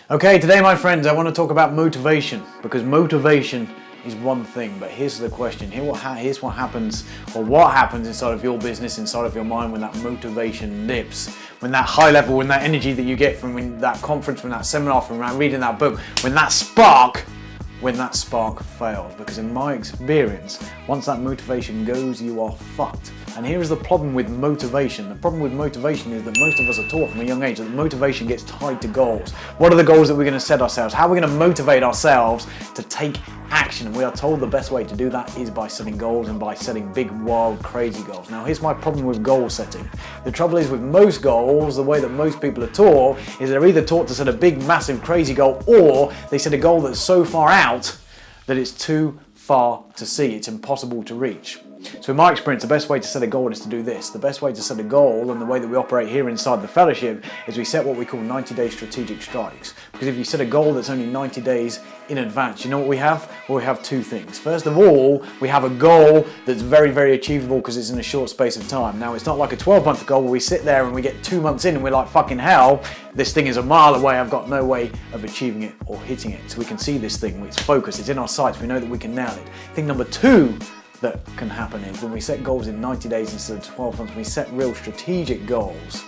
Okay, today my friends, I want to talk about motivation, because motivation is one thing, but here's the question. Here's what happens, or what happens inside of your business, inside of your mind when that motivation dips, when that high level, when that energy that you get from that conference, from that seminar, from reading that book, when that spark fails. Because in my experience, once that motivation goes, you are fucked. And here is the problem with motivation. The problem with motivation is that most of us are taught from a young age that motivation gets tied to goals. What are the goals that we're going to set ourselves? How are we going to motivate ourselves to take action? And we are told the best way to do that is by setting goals and by setting big, wild, crazy goals. Now, here's my problem with goal setting. The trouble is with most goals, the way that most people are taught is they're either taught to set a big, massive, crazy goal, or they set a goal that's so far out that it's too far to see. It's impossible to reach. So in my experience, the best way to set a goal is to do this. The best way to set a goal, and the way that we operate here inside the fellowship, is we set what we call 90-day strategic strikes. Because if you set a goal that's only 90 days in advance, you know what we have? Well, we have two things. First of all, we have a goal that's very, very achievable because it's in a short space of time. Now, it's not like a 12-month goal where we sit there and we get 2 months in and we're like, fucking hell, this thing is a mile away, I've got no way of achieving it or hitting it. So we can see this thing, it's focused, it's in our sights, we know that we can nail it. Thing number two that can happen is when we set goals in 90 days instead of 12 months, we set real strategic goals.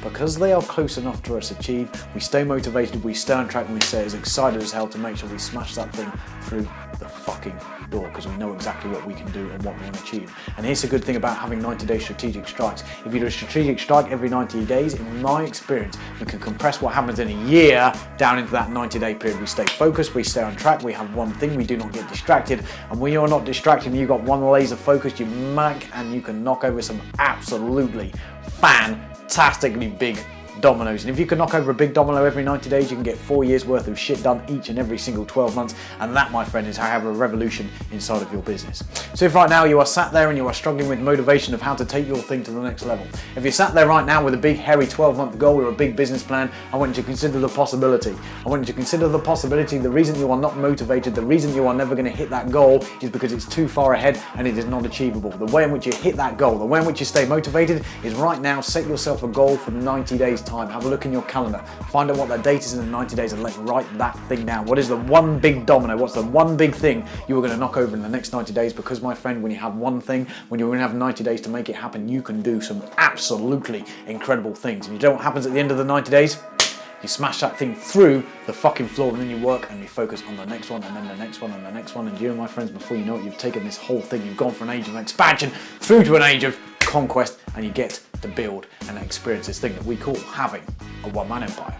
Because they are close enough to us achieve, we stay motivated, we stay on track, and we stay as excited as hell to make sure we smash that thing through the fucking door, because we know exactly what we can do and what we want to achieve. And here's the good thing about having 90-day strategic strikes. If you do a strategic strike every 90 days, in my experience, we can compress what happens in a year down into that 90-day period. We stay focused, we stay on track, we have one thing, we do not get distracted. And when you're not distracted, you've got one laser focus, you mac, and you can knock over some absolutely fantastically big dominoes. And if you can knock over a big domino every 90 days, you can get 4 years worth of shit done each and every single 12 months. And that, my friend, is how you have a revolution inside of your business. So if right now you are sat there and you are struggling with motivation of how to take your thing to the next level, if you're sat there right now with a big, hairy 12-month goal or a big business plan, I want you to consider the possibility. I want you to consider the possibility. The reason you are not motivated, the reason you are never going to hit that goal is because it's too far ahead and it is not achievable. The way in which you hit that goal, the way in which you stay motivated is right now, set yourself a goal for 90 days time. Have a look in your calendar, find out what that date is in the 90 days and let's write that thing down. What is the one big domino? What's the one big thing you are going to knock over in the next 90 days? Because my friend, when you have one thing, when you're going to have 90 days to make it happen, you can do some absolutely incredible things. And you know what happens at the end of the 90 days? You smash that thing through the fucking floor, and then you work and you focus on the next one and then the next one and the next one. And you, my friends, before you know it, you've taken this whole thing, you've gone from an age of expansion through to an age of conquest, and you get to build and experience this thing that we call having a one-man empire.